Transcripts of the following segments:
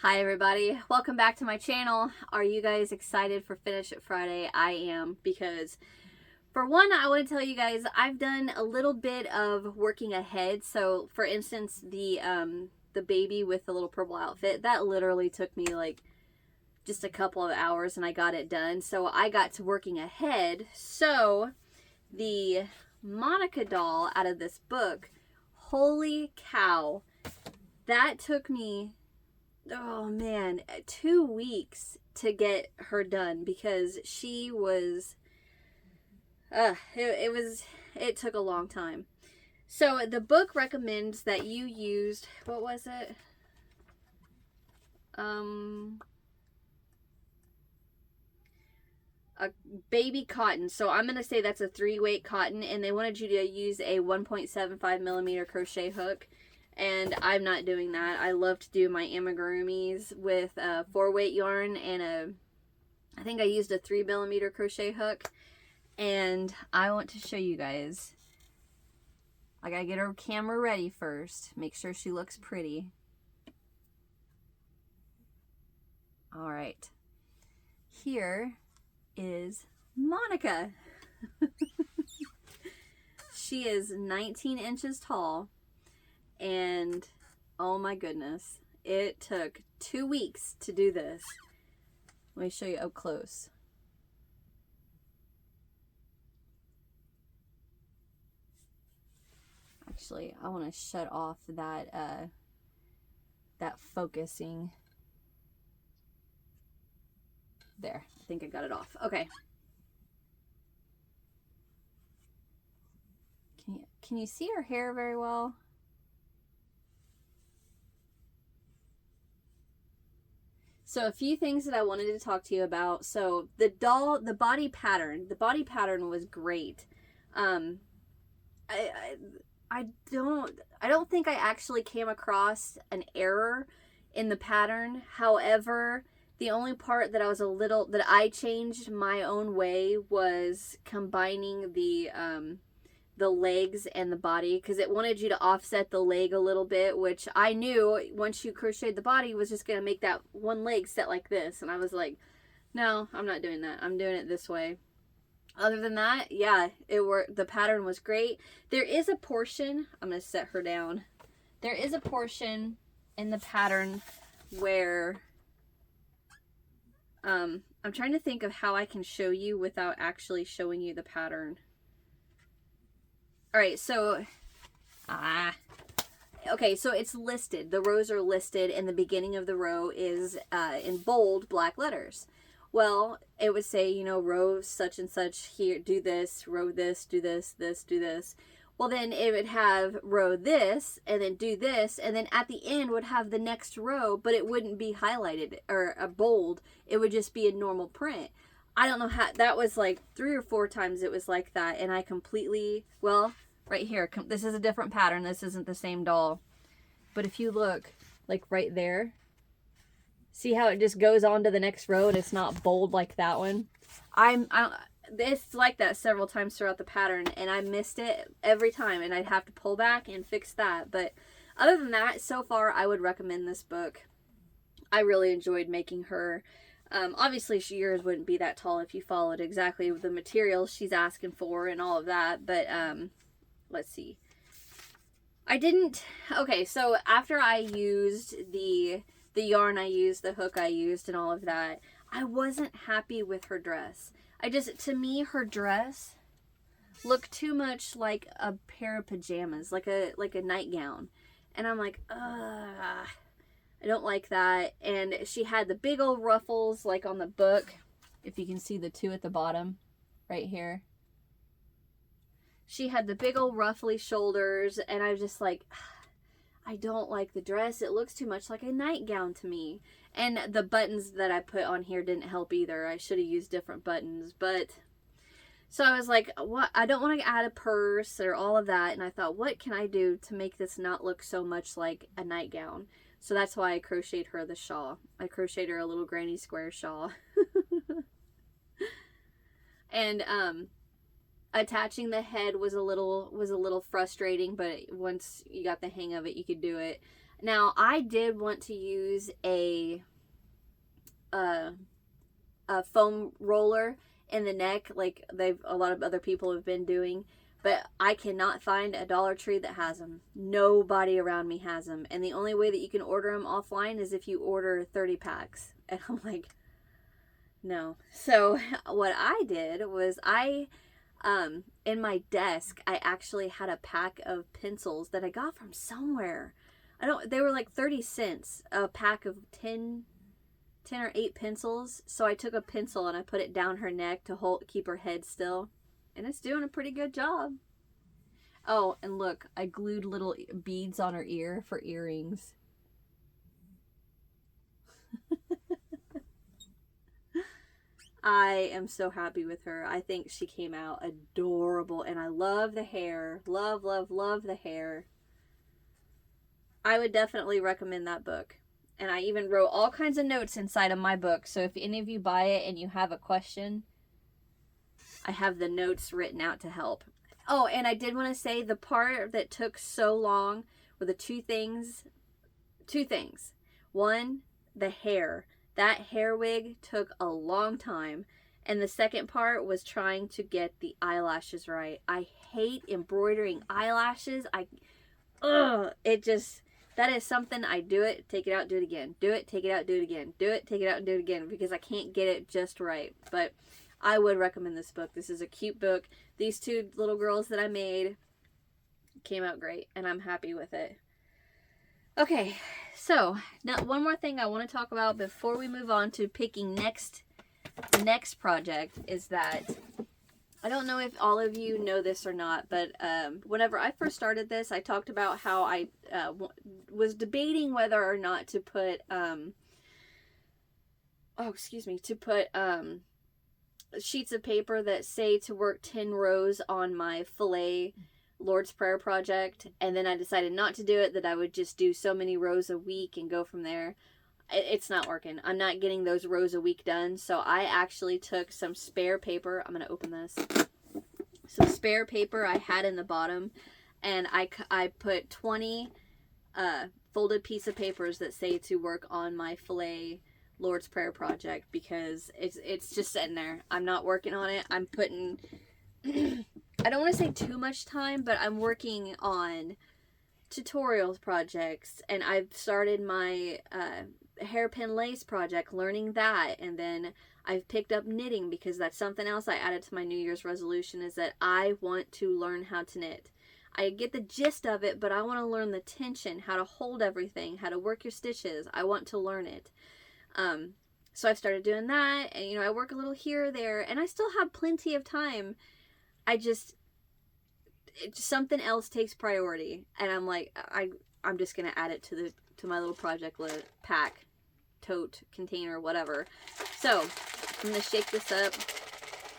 Hi everybody, welcome back to my channel. Are you guys excited for Finish It Friday? I am, because for one, I want to tell you guys I've done a little bit of working ahead. So for instance, the baby with the little purple outfit, that literally took me like just a couple of hours and I got it done. So I got to working ahead. So the Monica doll out of this book, holy cow, that took me, oh man, 2 weeks to get her done because she was it took a long time. So the book recommends that you used, what was it, a baby cotton. So I'm gonna say that's a 3-weight cotton, and they wanted you to use a 1.75 millimeter crochet hook. And I'm not doing that. I love to do my amigurumis with a 4-weight yarn and I think I used a 3 millimeter crochet hook. And I want to show you guys. I gotta get her camera ready first. Make sure she looks pretty. All right. Here is Monica. She is 19 inches tall. And oh my goodness, it took 2 weeks to do this. Let me show you up close. Actually, I want to shut off that that focusing. There, I think I got it off. Okay. Can you see her hair very well? So a few things that I wanted to talk to you about. So the doll, the body pattern was great. I don't think I actually came across an error in the pattern. However, the only part that I changed my own way was combining the legs and the body, because it wanted you to offset the leg a little bit, which I knew once you crocheted the body was just going to make that one leg set like this. And I was like, no, I'm not doing that. I'm doing it this way. Other than that, yeah, it worked. The pattern was great. There is a portion, I'm going to set her down. There is a portion in the pattern where I'm trying to think of how I can show you without actually showing you the pattern. All right, so, okay, so it's listed. The rows are listed, and the beginning of the row is in bold black letters. Well, it would say, you know, row such and such here, do this, row this, do this, do this. Well, then it would have row this, and then do this, and then at the end would have the next row, but it wouldn't be highlighted or a bold. It would just be a normal print. I don't know how, that was like 3 or 4 times it was like that, and I completely, well, right here, this is a different pattern. This isn't the same doll. But if you look, like right there, see how it just goes on to the next row and it's not bold like that one? It's like that several times throughout the pattern, and I missed it every time, and I'd have to pull back and fix that. But other than that, so far, I would recommend this book. I really enjoyed making her. Obviously, yours wouldn't be that tall if you followed exactly the materials she's asking for and all of that. But let's see. I didn't. Okay, so after I used the yarn I used, the hook I used, and all of that, I wasn't happy with her dress. To me, her dress looked too much like a pair of pajamas, like a nightgown. And I'm like, ugh. I don't like that. And she had the big old ruffles like on the book. If you can see the 2 at the bottom right here. She had the big old ruffly shoulders, and I was just like, I don't like the dress. It looks too much like a nightgown to me. And the buttons that I put on here didn't help either. I should have used different buttons. But so I was like, what? I don't want to add a purse or all of that. And I thought, what can I do to make this not look so much like a nightgown? So that's why I crocheted her the shawl. I crocheted her a little granny square shawl. And attaching the head was a little frustrating, but once you got the hang of it, you could do it. Now, I did want to use uh, a foam roller in the neck, like a lot of other people have been doing, but I cannot find a Dollar Tree that has them. Nobody around me has them, and the only way that you can order them offline is if you order 30 packs. And I'm like, no. So what I did was in my desk, I actually had a pack of pencils that I got from somewhere. They were like 30 cents a pack of 10 or 8 pencils. So I took a pencil and I put it down her neck to keep her head still. And it's doing a pretty good job. Oh, and look, I glued little beads on her ear for earrings. I am so happy with her. I think she came out adorable, and I love the hair. Love, love, love the hair. I would definitely recommend that book. And I even wrote all kinds of notes inside of my book. So if any of you buy it and you have a question, I have the notes written out to help. Oh, and I did want to say the part that took so long were the two things. One, the hair. That hair wig took a long time. And the second part was trying to get the eyelashes right. I hate embroidering eyelashes. That is something I do it, take it out, do it again. Do it, take it out, do it again. Do it, take it out, and do it again because I can't get it just right. But I would recommend this book. This is a cute book. These two little girls that I made came out great, and I'm happy with it. Okay, so now one more thing I want to talk about before we move on to picking the next project is that I don't know if all of you know this or not, but whenever I first started this, I talked about how I was debating whether or not to put sheets of paper that say to work 10 rows on my filet Lord's Prayer project, and then I decided not to do it, that I would just do so many rows a week and go from there. It's not working. I'm not getting those rows a week done, so I actually took some spare paper. I'm going to open this. Some spare paper I had in the bottom, and I put 20 folded piece of papers that say to work on my filet Lord's Prayer project because it's just sitting there. I'm not working on it. I'm putting I don't want to say too much time, but I'm working on tutorials projects, and I've started my hairpin lace project, learning that, and then I've picked up knitting because that's something else I added to my New Year's resolution, is that I want to learn how to knit. I get the gist of it, but I want to learn the tension, how to hold everything, how to work your stitches. I want to learn it. So I've started doing that, and I work a little here or there, and I still have plenty of time. Something else takes priority, and I'm like, I'm just gonna add it to my little project list, pack, tote, container, whatever. So I'm gonna shake this up.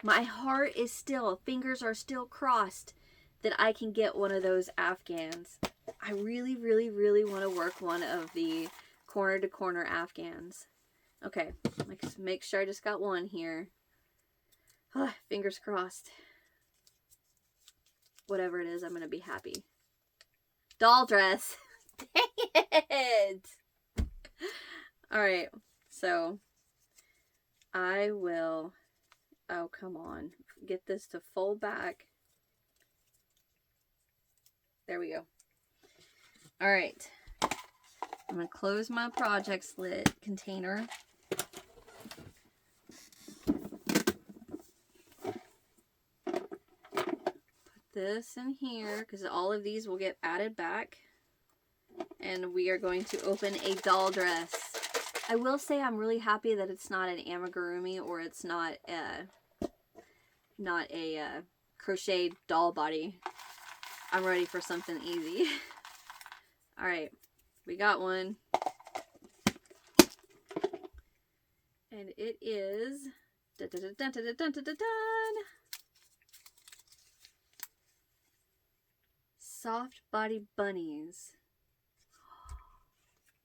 My heart is still, fingers are still crossed that I can get one of those Afghans. I really, really, really want to work one of the corner to corner Afghans. Okay, let's make sure I just got one here. Fingers crossed. Whatever it is, I'm going to be happy. Doll dress. Dang it. Alright, so I will, oh, come on, get this to fold back. There we go. Alright, I'm going to close my projects lid container. This in here because all of these will get added back, and we are going to open a doll dress. I will say I'm really happy that it's not an amigurumi, or it's not a crochet doll body. I'm ready for something easy. All right, we got one, and it is dun, dun, dun, dun, dun, dun, dun, dun. Soft body bunnies.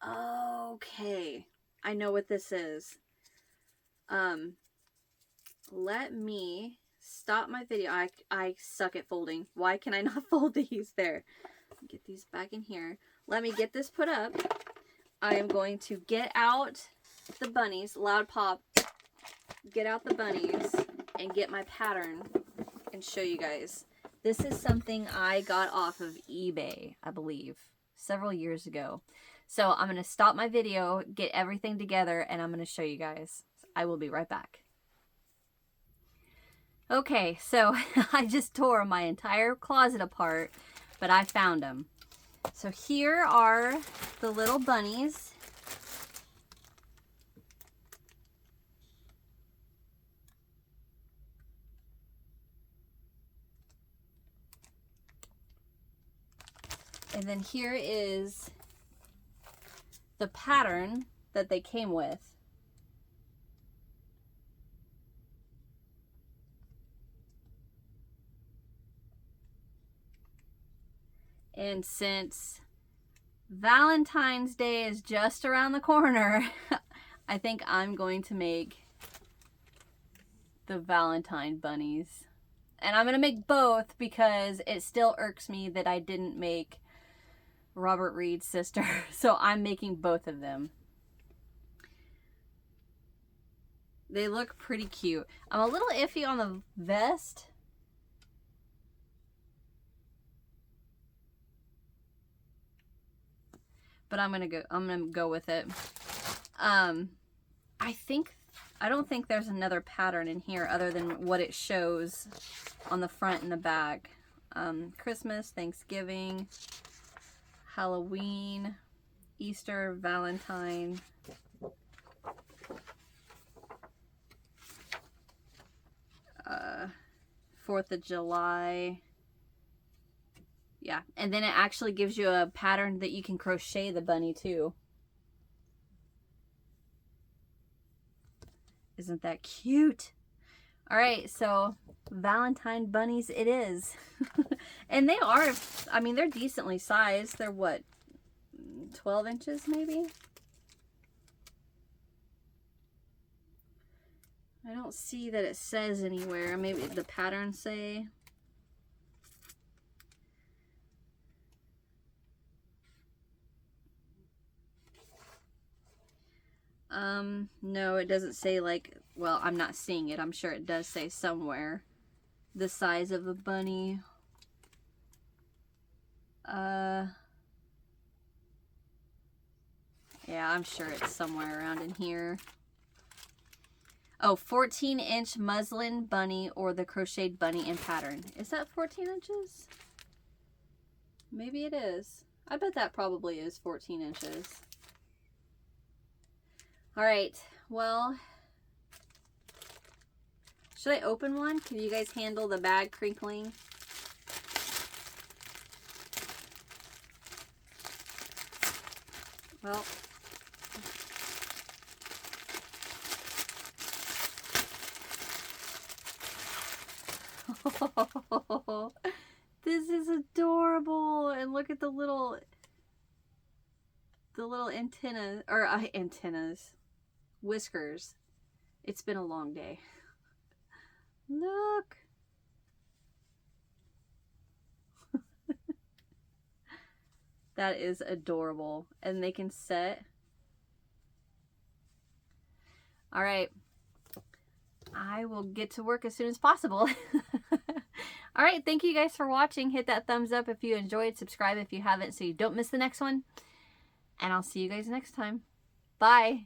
Okay, I know what this is. Let me stop my video. I suck at folding. Why can I not fold these? There. Get these back in here. let me get this put up. I am going to get out the bunnies, loud pop, get out the bunnies, and get my pattern and show you guys. This is something I got off of eBay, I believe, several years ago. So I'm going to stop my video, get everything together, and I'm going to show you guys. I will be right back. Okay, so I just tore my entire closet apart, but I found them. So here are the little bunnies. And then here is the pattern that they came with. And since Valentine's Day is just around the corner, I think I'm going to make the Valentine bunnies. And I'm going to make both because it still irks me that I didn't make Robert Reed's sister. So I'm making both of them. They look pretty cute. I'm a little iffy on the vest. But I'm gonna go with it. I don't think there's another pattern in here other than what it shows on the front and the back. Christmas, Thanksgiving, Halloween, Easter, Valentine. 4th of July. Yeah, and then it actually gives you a pattern that you can crochet the bunny too. Isn't that cute? All right, so Valentine bunnies it is. And they are, I mean, they're decently sized. They're what, 12 inches maybe? I don't see that it says anywhere. Maybe the patterns say. No, it doesn't say, like, well, I'm not seeing it. I'm sure it does say somewhere the size of the bunny. Yeah, I'm sure it's somewhere around in here. Oh, 14-inch muslin bunny or the crocheted bunny in pattern. Is that 14 inches? Maybe it is. I bet that probably is 14 inches. All right, well, should I open one? Can you guys handle the bag crinkling? Well, this is adorable. And look at the little antenna, or antennas, whiskers. It's been a long day. Look. That is adorable. And they can set. All right. I will get to work as soon as possible. All right. Thank you guys for watching. Hit that thumbs up if you enjoyed. Subscribe if you haven't so you don't miss the next one. And I'll see you guys next time. Bye.